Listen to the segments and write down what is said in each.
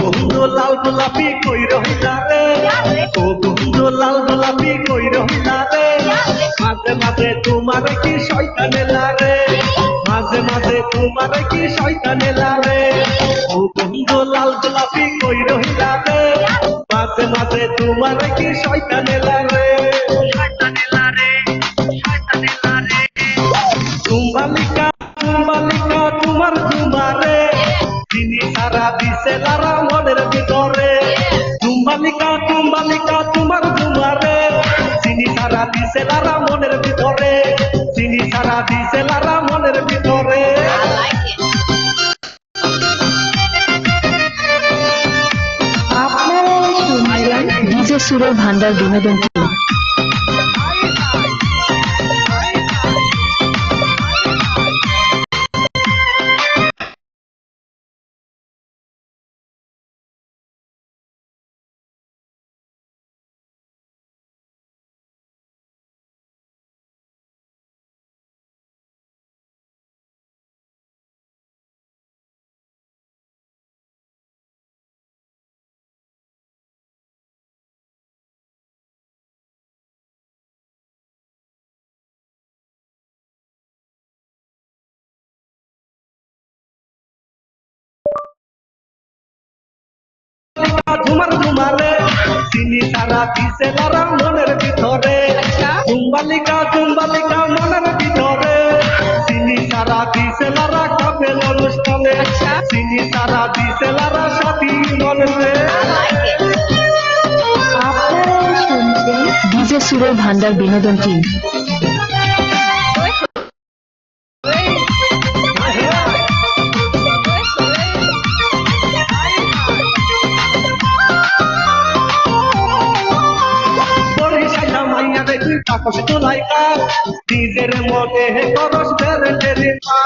বন্ধু লাল গোলাপি কই রহিলা রে, ও বন্ধু লাল গোলাপি কই রহিলা রে, মাঝে মাঝে তোমার কি শয়তানে লারে, মাঝে মাঝে তোমার কি শয়তানে লারে, ও বন্ধু লাল গোলাপি কই রহিলা রে, মাঝে মাঝে তোমার কি শয়তানে লারে, শয়তানে লারে, শয়তানে লারে। চুম্বালিকা চুম্বালিকা তোমার তোমারে তিনি সারা দিছে লারা মনের ভিতরে, চুম্বালিকা চুম্বালিকা তোমার তোমারে তিনি সারা দিছে লারা মনের ভিতরে, তিনি সারা দিছে লারা মনের ভিতরে। আপনারা শুনছিলেন ডিজে সুরের ভান্ডার বিনোদন টিম। তোমার তোমারে তিনি সারা দিছে লারা মনের ভিতরে, চুম্বালিকা চুম্বালিকা মনের ভিতরে তিনি সারা দিছে লারা কাপেল অনুষ্ঠানে, তিনি সারা দিছে লারা সাথী মনে। আপনারা শুনছেন ডিজে সুরের ভান্ডার বিনোদন টিম। তাপস তোলাইকা নিজের মনে করস বেরেটেরি মা,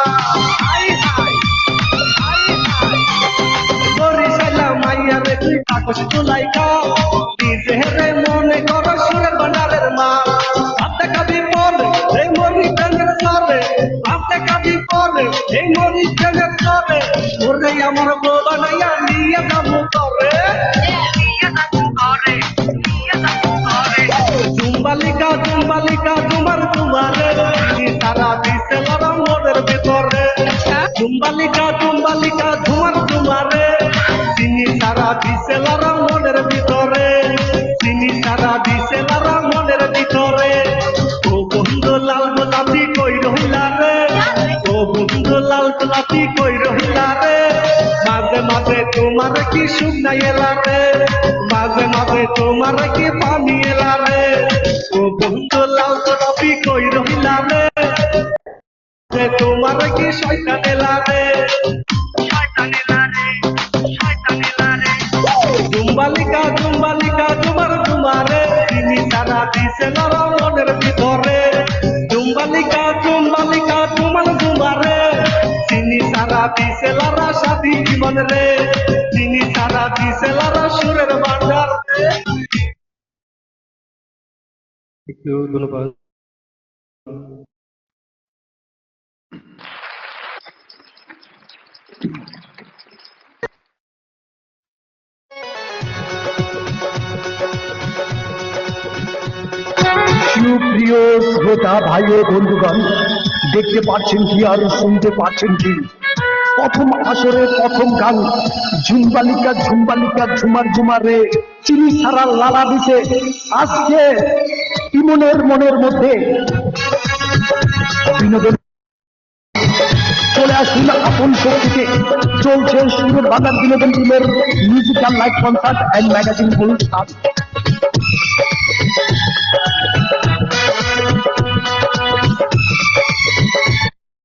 বরিশালা মাইয়া রে তুই তাপস তোলাইকা নিজের মনে করস সুরের ভান্ডারের মা, ভাবতে কাঁদি পরে এই মরি প্রেমের চলে, ভাবতে কাঁদি পরে এই মরি প্রেমের চলে, ওরে আমার বউ বানাইয়া নিয়ে যাবো করে, নিয়ে যাবো করে, নিয়ে যাবো করে। চুম্বালিকা চুম্বালিকা তোমার তোমারে তিনি সারা দিছে লারা মনের ভিতরে, চুম্বালিকা চুম্বালিকা তোমার তোমারে তিনি সারা দিছে লারা মনের ভিতরে, তিনি সারা দিছে লারা মনের ভিতরে। ও বন্ধু লাল গোলাপি কই রহিলা রে, ও বন্ধু লাল গোলাপি কই রহিলা রে, মাঝে মাঝে তোমার কি সুখ নাই এলা রে, মাঝে মাঝে তোমার কি পানি এলা রে, ও বন্ধু লাল গোলাপি কই রহিলা রে, তোমার কি শয়তানে লারে, শয়তানে লারে, শয়তানে লারে। চুম্বালিকা চুম্বালিকা তোমার তোমারে তিনি সারা দিছে লারা মনের ভিতরে, চুম্বালিকা চুম্বালিকা তোমার তোমারে তিনি সারা দিছে লারা সাথী জীবন রে, তিনি সারা দিছে লারা সুরের ভান্ডার। একটু ধন্যবাদ। সুপ্রিয় শ্রোতা ভাই ও বন্ধুগণ, দেখতে পাচ্ছেন কি আর শুনতে পাচ্ছেন কি, প্রথম আসরের প্রথম গান ঝুম্বালিকা ঝুম্বালিকা ঝুমার ঝুমারে চিনি সারা লালা দিছে। আজকে ইমনের মনের মধ্যে বিনোদন চলে আসুন আপন শক্তিতে। চলছে সুরের বাংলার বিনোদন টিমের musical live concert and magazine অনুষ্ঠান।